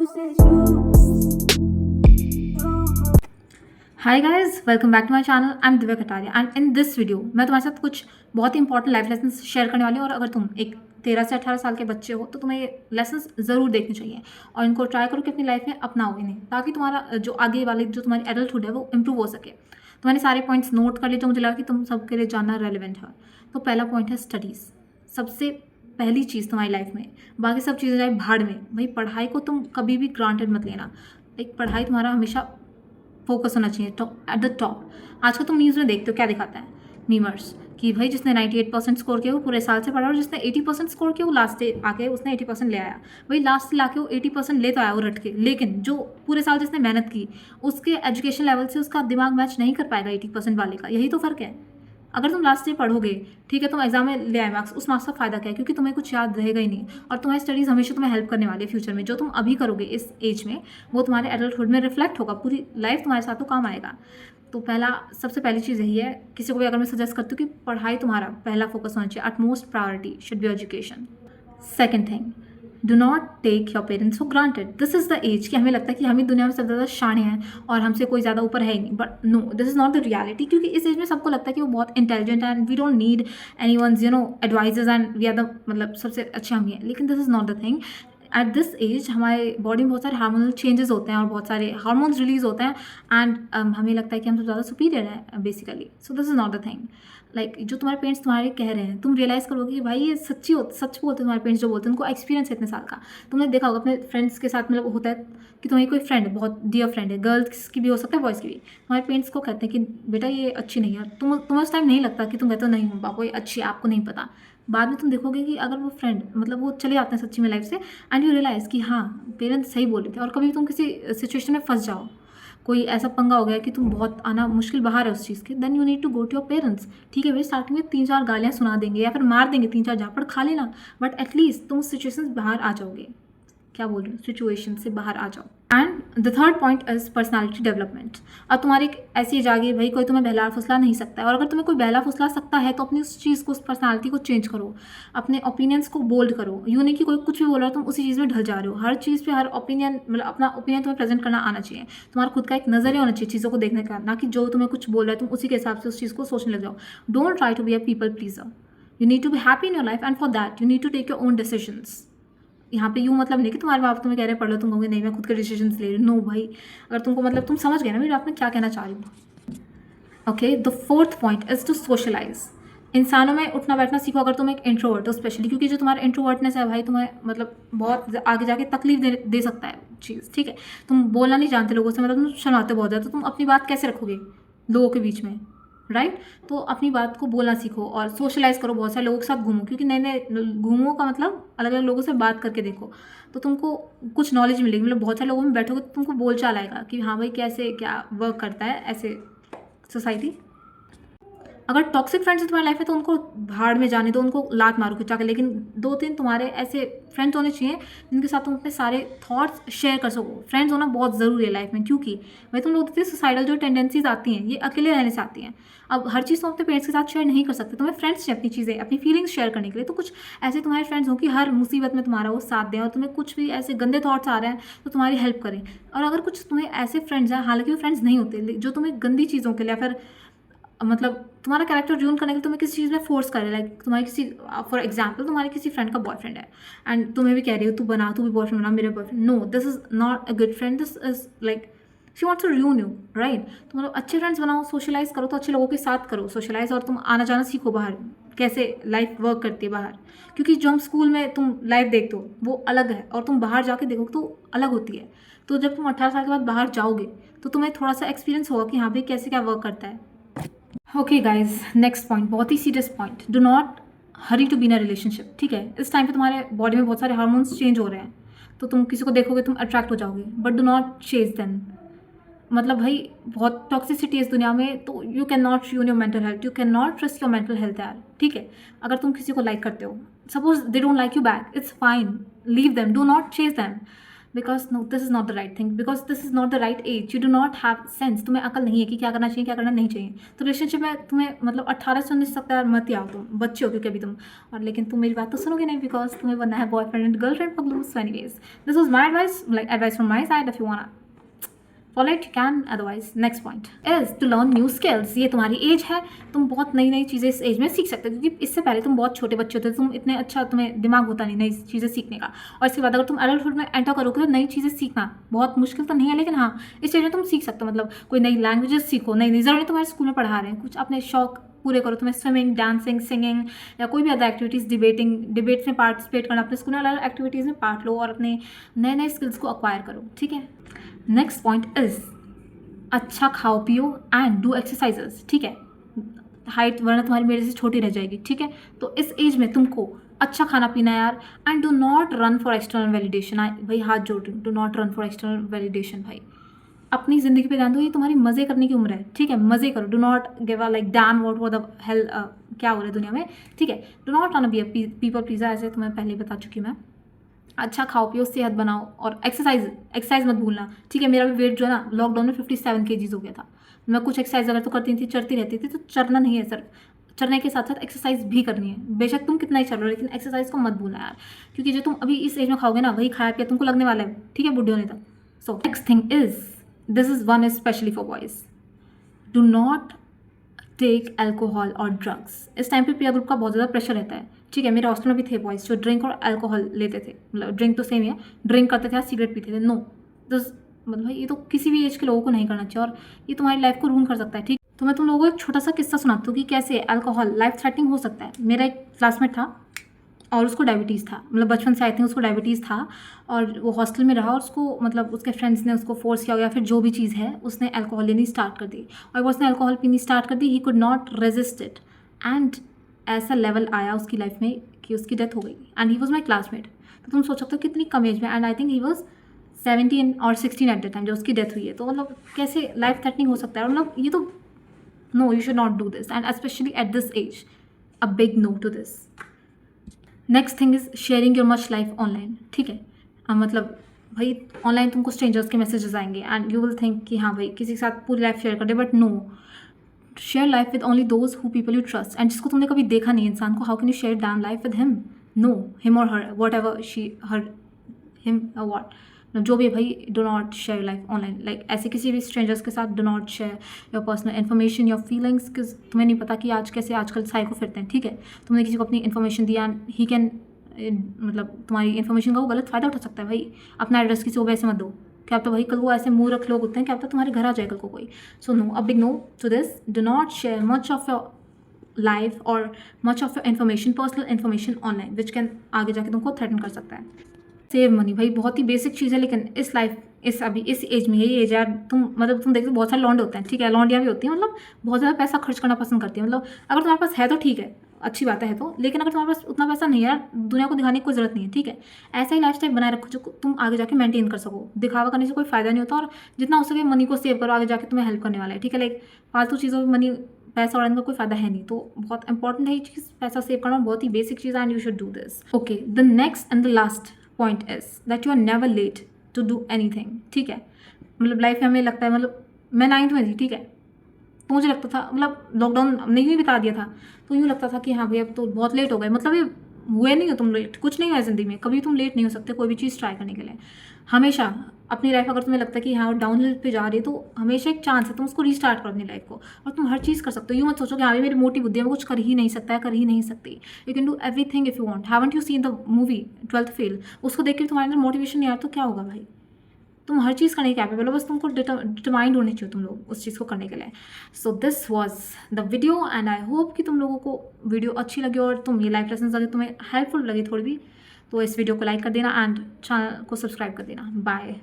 Hi guys, welcome back to my channel. I am Divya Kataria and in this video मैं तुम्हारे साथ कुछ बहुत ही इंपॉर्टेंट लाइफ लेसन्स शेयर करने वाली हूँ। और अगर तुम एक 13 से 18 साल के बच्चे हो तो तुम्हें ये लेसन्स ज़रूर देखने चाहिए और इनको ट्राई करो कि अपनी लाइफ में अपनाओ इन्हें, ताकि तुम्हारा जो आगे वाले जो तुम्हारी एडल्टहुड है वो इंप्रूव हो सके। तो मैंने सारे पॉइंट्स नोट कर लिए जो मुझे लगा कि तुम सबके लिए जानना रेलिवेंट है। तो पहला पॉइंट है स्टडीज़। सबसे पहली चीज़ तुम्हारी लाइफ में, बाकी सब चीज़ें जाए भाड़ में, भाई पढ़ाई को तुम कभी भी ग्रांटेड मत लेना। एक पढ़ाई तुम्हारा हमेशा फोकस होना चाहिए टॉप एट द टॉप। आजकल तुम न्यूज़ में देखते हो क्या दिखाता है मीमर्स, कि भाई जिसने 98% स्कोर किया वो पूरे साल से पढ़ा और जिसने 80% स्कोर किया वो लास्ट डे आके उसने 80% ले आया। भाई लास्ट ला के वो 80% ले तो आया वो रट के, लेकिन जो पूरे साल जिसने मेहनत की उसके एजुकेशन लेवल से उसका दिमाग मैच नहीं कर पाएगा 80% वाले का। यही तो फ़र्क है। अगर तुम लास्ट डे पढ़ोगे, ठीक है, तुम एग्जाम में ले आए मार्क्स, उस मार्क्स का फ़ायदा क्या है, क्योंकि तुम्हें कुछ याद रहेगा ही नहीं। और तुम्हारी स्टडीज़ हमेशा तुम्हें हेल्प करने वाली है फ्यूचर में। जो तुम अभी करोगे इस एज में वो तुम्हारे एडल्टहुड में रिफ्लेक्ट होगा, पूरी लाइफ तुम्हारे साथ तो काम आएगा। तो सबसे पहली चीज़ यही है, किसी को भी अगर मैं सजेस्ट करती हूँ कि पढ़ाई तुम्हारा पहला फोकस होना चाहिए, utmost priority should be education. Second thing, do not take your parents for granted. This is the age कि हमें लगता है कि हम ही दुनिया में सबसे ज़्यादा शाणे हैं और हमसे कोई ज़्यादा ऊपर है ही नहीं, but no, this is not the reality. क्योंकि इस एज में सबको लगता है कि वो बहुत इंटेलिजेंट है and we don't need any one's advices and we are the, मतलब सबसे अच्छे हम ही हैं। लेकिन this is not the thing. At this age हमारे बॉडी में बहुत सारे हार्मोनल चेंजेस होते हैं और बहुत सारे हार्मोन्स रिलीज होते हैं एंड हमें लगता है कि हम सबसे ज़्यादा सुपीरियर हैं basically. So this is not the thing. Like जो तुम्हारे पेरेंट्स तुम्हारे कह रहे हैं, तुम रियलाइज़ करोगे कि भाई ये सच बोलते हैं तुम्हारे पेरेंट्स जो बोलते हैं, उनको एक्सपीरियंस है इतने साल का। तुमने देखा होगा अपने फ्रेंड्स के साथ, मतलब होता है कि तुम्हारी कोई फ्रेंड है, बहुत डियर फ्रेंड है, गर्ल्स की भी हो सकता है बॉयज़ की भी, तुम्हारे पेरेंट्स को कहते हैं कि बेटा ये अच्छी नहीं है। तुम्हें उस टाइम नहीं लगता कि तुम कहते हो नहीं पापा ये अच्छी है, आपको नहीं पता। बाद में तुम देखोगे कि अगर वो फ्रेंड, मतलब वो चले जाते हैं सच्ची में लाइफ से, एंड यू रियलाइज़ कि हाँ पेरेंट्स सही बोल रहे थे। और कभी तुम किसी सिचुएशन में फंस जाओ, कोई ऐसा पंगा हो गया कि तुम बहुत आना मुश्किल बाहर है उस चीज़ के, then you need to go to your parents. ठीक है भाई, स्टार्टिंग में 3-4 गालियाँ सुना देंगे या फिर मार देंगे, 3-4 झापड़ खा लेना, बट एटलीस्ट तुम उस सिचुएशन से बाहर आ जाओगे। क्या बोल रही हूँ, सिचुएशन से बाहर आ जाओ। And the third point is personality development. अब तुम्हारी एक ऐसी एज आ गई भाई, कोई तुम्हें बहला फुसला नहीं सकता है। और अगर तुम्हें कोई बहला फुसला सकता है तो अपनी उस चीज़ को, उस पर्सनालिटी को चेंज करो, अपने ओपिनियंस को बोल्ड करो। यूँ नहीं कि कोई कुछ भी बोल रहा है तुम उसी चीज़ में ढल जा रहे हो। हर चीज़ पे, हर ओपिनियन, मतलब अपना ओपिनियन तुम्हें प्रेजेंट करना आना चाहिए। तुम्हारा खुद का एक नज़रिया होना चाहिए चीज़ों को देखने का, ना कि जो तुम्हें कुछ बोल रहा है तुम उसी के हिसाब से उस चीज़ को सोचने लग जाओ। Don't try to be a people pleaser. You need to be happy in your life and for that you need to take your own decisions. यहाँ पे यूँ मतलब नहीं कि तुम्हारे बाप तुम्हें कह रहे हैं पढ़ लो, तुम कहोगे नहीं मैं खुद के डिसीजंस ले रही हूँ। नो भाई, अगर तुमको, मतलब तुम समझ गए ना मेरे बाप में क्या कहना चाह रही हूँ। Okay, the fourth point is to socialise. इंसानों में उठना बैठना सीखो अगर तुम एक इंट्रोवर्ट हो स्पेशली, क्योंकि जो तुम्हारा इंट्रोवर्टनेस है भाई तुम्हें मतलब बहुत आगे जाके तकलीफ दे सकता है चीज़। ठीक है, तुम बोलना नहीं जानते लोगों से, मतलब तुम शर्माते बहुत ज़्यादा, तो तुम अपनी बात कैसे रखोगे लोगों के बीच में, राइट? तो अपनी बात को बोलना सीखो और सोशलाइज करो, बहुत सारे लोगों के साथ घूमो, क्योंकि नए नए घूमो का मतलब अलग अलग लोगों से बात करके देखो तो तुमको कुछ नॉलेज मिलेगी। मतलब बहुत सारे लोगों में बैठोगे तो तुमको बोल चाल आएगा कि हाँ भाई कैसे क्या वर्क करता है ऐसे सोसाइटी। अगर टॉक्सिक फ्रेंड्स है तुम्हारी लाइफ में तो उनको भाड़ में जाने दो, उनको लात मारो खिंचा के, लेकिन 2-3 तुम्हारे ऐसे फ्रेंड्स होने चाहिए जिनके साथ तुम अपने सारे थॉट्स शेयर कर सको। फ्रेंड्स होना बहुत ज़रूरी है लाइफ में, क्योंकि भाई तुम लोग देखते हैं सुसाइडल जो टेंडेंसीज आती हैं ये अकेले रहने से आती हैं। अब हर चीज़ तुम अपने पेरेंट्स के साथ शेयर नहीं कर सकते, तुम्हें फ्रेंड्स चाहिए अपनी चीज़ें, अपनी फीलिंग्स शेयर करने के लिए। तो कुछ ऐसे तुम्हारे फ्रेंड्स हो कि हर मुसीबत में तुम्हारा वो साथ दें, और तुम्हें कुछ भी ऐसे गंदे थॉट्स आ रहे हैं तो तुम्हारी हेल्प करें। और अगर कुछ तुम्हें ऐसे फ्रेंड्स हैं, हालांकि वो फ्रेंड्स नहीं होते, जो तुम्हें गंदी चीज़ों के लिए या फिर मतलब तुम्हारा कैरेक्टर रून करने के लिए तुम्हें किसी चीज़ में फोर्स करे, लाइक तुम्हारी किसी, फॉर एग्जाम्पल तुम्हारे किसी फ्रेंड का बॉयफ्रेंड है एंड तुम्हें भी कह रही हो तू बना, तू भी बॉयफ्रेंड बना, मेरे boyfriend. No, this is not a good friend, this is like she wants to ruin you, right? तो मतलब अच्छे फ्रेंड्स बनाओ, सोशलाइज करो, तो अच्छे लोगों के साथ करो सोशलाइज, और तुम आना जाना सीखो बाहर, कैसे लाइफ वर्क करती है बाहर। क्योंकि जो हम स्कूल में तुम लाइफ देखते हो वो अलग है और तुम बाहर जाके देखो तो अलग होती है। तो जब तुम 18 साल के बाद बाहर जाओगे तो तुम्हें थोड़ा सा एक्सपीरियंस होगा कि हाँ भाई कैसे क्या वर्क करता है। ओके गाइज, नेक्स्ट पॉइंट, बहुत ही serious point, do not hurry to be in a relationship. ठीक है, इस टाइम पे तुम्हारे बॉडी में बहुत सारे हार्मोन्स चेंज हो रहे हैं, तो तुम किसी को देखोगे तुम अट्रैक्ट हो जाओगे, but do not chase them. मतलब भाई बहुत टॉक्सिसिटी है इस दुनिया में, तो you can not ruin your mental health, you can not trust your mental health यार। ठीक है, अगर तुम किसी को लाइक करते हो, suppose they don't like you back, it's fine, leave them, do not chase them. Because no this is not the right thing, because this is not the right age, you do not have sense, तुम्हें अकल नहीं है कि क्या करना चाहिए क्या करना नहीं चाहिए। तो रिलेशनशिप में तुम्हें मतलब 18 से 19 तक यार मत ही आओ, तुम बच्चे हो क्योंकि अभी तुम, और लेकिन तुम मेरी बात तो सुनोगे नहीं बिकॉज तुम्हें बनना है बॉयफ्रेंड एंड गर्लफ्रेंड पगलू। So anyways, this was my advice, like advice from my side, if you want follow it you can, otherwise next point is to learn new skills। ये तुम्हारी एज है, तुम बहुत नई नई चीज़ें इस एज में सीख सकते हो, क्योंकि इससे पहले तुम बहुत छोटे बच्चे होते, तुम इतने अच्छा तुम्हें दिमाग होता नहीं नई चीज़ें सीखने का। और इसके बाद अगर तुम एडल्टहुड में एंटर करोगे तो नई चीज़ें सीखना बहुत मुश्किल तो नहीं है, लेकिन हाँ इस एज में तुम सीख सकते हो। मतलब कोई नई लैंग्वेजेस सीखो, नई नई ज़रूरी तुम्हारे स्कूल में पढ़ा रहे हैं, कुछ अपने शौक पूरे करो, तुम्हें स्विमिंग, डांसिंग, सिंगिंग या कोई भी अदर एक्टिविटीज़, डिबेट्स में पार्टिसिपेट करना, अपने स्कूल में अलग एक्टिविटीज़ में पार्ट लो और अपने नए नए स्किल्स को अक्वायर करो, ठीक है। नेक्स्ट पॉइंट इज़ अच्छा खाओ पियो एंड डू एक्सरसाइजेस, ठीक है। हाइट वरना तुम्हारी मेरे से छोटी रह जाएगी, ठीक है। तो इस एज में तुमको अच्छा खाना पीना यार, and do not run for external validation. भाई हाथ जोड़ रही हूँ, do not run for external validation. भाई अपनी ज़िंदगी पे ध्यान दो, ये तुम्हारी मज़े करने की उम्र है, ठीक है। मज़े करो, do not give a like damn what the hell क्या हो रहा है दुनिया में, ठीक है। Do not run B a people pleaser, ऐसे तुम्हें पहले बता चुकी मैं। अच्छा खाओ पियो, सेहत बनाओ और एक्सरसाइज मत भूलना, ठीक है। मेरा भी वेट जो है ना लॉकडाउन में 57 kg हो गया था। मैं कुछ एक्सरसाइज अगर तो करती थी, चढ़ती रहती थी, तो चढ़ना नहीं है सर, चढ़ने के साथ साथ एक्सरसाइज भी करनी है। बेशक तुम कितना ही चल रहे हो, लेकिन एक्सरसाइज को मत भूलना यार, क्योंकि जो तुम अभी इस एज में खाओगे ना वही खाया पिया तुमको लगने वाला है, ठीक है, बुढ़े होने तक। So next thing is, this is one specially for boys, do not take alcohol और ड्रग्स। इस टाइम पे पीयर ग्रुप का बहुत ज़्यादा प्रेशर रहता है, ठीक है। मेरे हॉस्टल में भी थे बॉयज़ जो ड्रिंक और अल्कोहल लेते थे, मतलब ड्रिंक तो सेम ही है, ड्रिंक करते थे, सिगरेट पीते थे। नो दिस, मतलब भाई ये तो किसी भी एज के लोगों को नहीं करना चाहिए, और ये तुम्हारी लाइफ को रूइन कर सकता है, ठीक। तो मैं तुम लोगों को एक छोटा सा किस्सा सुनाती हूँ कि कैसे अल्कोहल लाइफ थ्रेटनिंग हो सकता है। मेरा एक क्लासमेट था और उसको डायबिटीज़ था, मतलब बचपन से आई थिंक उसको डायबिटीज़ था, और वो हॉस्टल में रहा और उसको मतलब उसके फ्रेंड्स ने उसको फोर्स किया, या फिर जो भी चीज़ है उसने अल्कोहल लेनी स्टार्ट कर दी, और वो उसने अल्कोहल पीनी स्टार्ट कर दी, he could not resist it, and ऐसा लेवल आया उसकी लाइफ में कि उसकी डेथ हो गई, and he was my classmate. तो तुम सोच सकते हो कितनी कम एज में, and I think he was 17 और 16 एट द टाइम जब उसकी डेथ हुई है। तो मतलब कैसे लाइफ थ्रेटनिंग हो सकता है, और मतलब ये तो no, you should not do this, and specially at this age, a big no to this. Next thing is sharing your much life online, ठीक है। मतलब भाई ऑनलाइन तुमको स्ट्रेंजर्स के मैसेजेस आएंगे एंड यू विल थिंक कि हाँ भाई किसी के साथ पूरी लाइफ शेयर कर दे, but no, share life with only those who people you trust, and जिसको तुमने कभी देखा नहीं इंसान को, how can you share damn life with him? No, him और her, whatever she her him what, जो भी है भाई, do not share life online, like ऐसे किसी भी स्ट्रेंजर्स के साथ do not share your personal information, your feelings, कि तुम्हें नहीं पता कि आज कैसे आजकल साइको फिरते हैं, ठीक है। तुमने किसी को अपनी इन्फॉर्मेशन दिया एंड ही कैन, मतलब तुम्हारी इन्फॉर्मेशन का वो गलत फ़ायदा उठा सकता है। भाई अपना एड्रेस किसी को वैसे मत दो, क्या पता भाई कल को ऐसे मुँह रख लोग होते हैं, क्या पता तुम्हारे घर आ जाए कल को कोई। So no, a big no to this, do not share much of your life और much of your information, personal information online, which can आगे जाके तुमको थ्रेटन कर सकता है। सेव मनी, भाई बहुत ही बेसिक चीज़ है, लेकिन इस लाइफ अभी इस एज में, यही एज यार, तुम मतलब तुम देखते हो बहुत सारे लॉन्डे होते हैं, ठीक है, लॉन्डियाँ भी होती हैं, मतलब बहुत ज़्यादा पैसा खर्च करना पसंद करती है। मतलब अगर तुम्हारे पास है तो ठीक है, अच्छी बात है तो, लेकिन अगर तुम्हारे पास उतना पैसा नहीं है यार, दुनिया को दिखाने की कोई ज़रूरत नहीं है, ठीक है। ऐसा ही लाइफस्टाइल बनाए रखो जो तुम आगे जाके मेंटेन कर सको। दिखावा करने से कोई फ़ायदा नहीं होता, और जितना हो सके मनी को सेव करो, आगे जाके तुम्हें हेल्प करने वाला है, ठीक है। लाइक फालतू चीज़ों में मनी, पैसा उड़ाने का कोई फायदा है नहीं, तो बहुत इंपॉर्टेंट है ये चीज़, पैसा सेव करना बहुत ही बेसिक चीज़ है, and you should do this. Okay, the next and the last point is that you are never late to do anything, ठीक है। मतलब लाइफ में हमें लगता है, मतलब मैं 9th में थी, ठीक है, तो मुझे लगता था, मतलब लॉकडाउन नहीं भी बता दिया था, तो यूँ लगता था कि हाँ भाई अब तो बहुत लेट हो गए। मतलब ये हुए नहीं हो तुम लेट, कुछ नहीं हुआ ज़िंदगी में, कभी तुम लेट नहीं हो सकते कोई भी चीज़ ट्राई करने के लिए। हमेशा अपनी लाइफ अगर तुम्हें लगता है कि हाँ डाउन हिल पे जा रही है, तो हमेशा एक चांस है तुम उसको रीस्टार्ट करो अपनी लाइफ को, और तुम हर चीज़ कर सकते हो। यूँ मत सोचो कि हाँ भाई मेरी मोटी बुद्धि है, मैं कुछ कर ही नहीं सकता है, कर ही नहीं सकती। You can do everything if you want. Haven't you seen the movie 12th fail? उसको देख के तुम्हारे अंदर मोटिवेशन नहीं आया तो क्या होगा भाई, तुम हर चीज़ करने के कैपेबल हो, बस तुमको डिटरमाइंड होने चाहिए तुम लोग उस चीज़ को करने के लिए। So this was the video, and I hope कि तुम लोगों को वीडियो अच्छी लगी, और तुम ये लाइफ लेसन अगर तुम्हें हेल्पफुल लगी थोड़ी भी, तो इस वीडियो को लाइक कर देना एंड चैनल को सब्सक्राइब कर देना। बाय।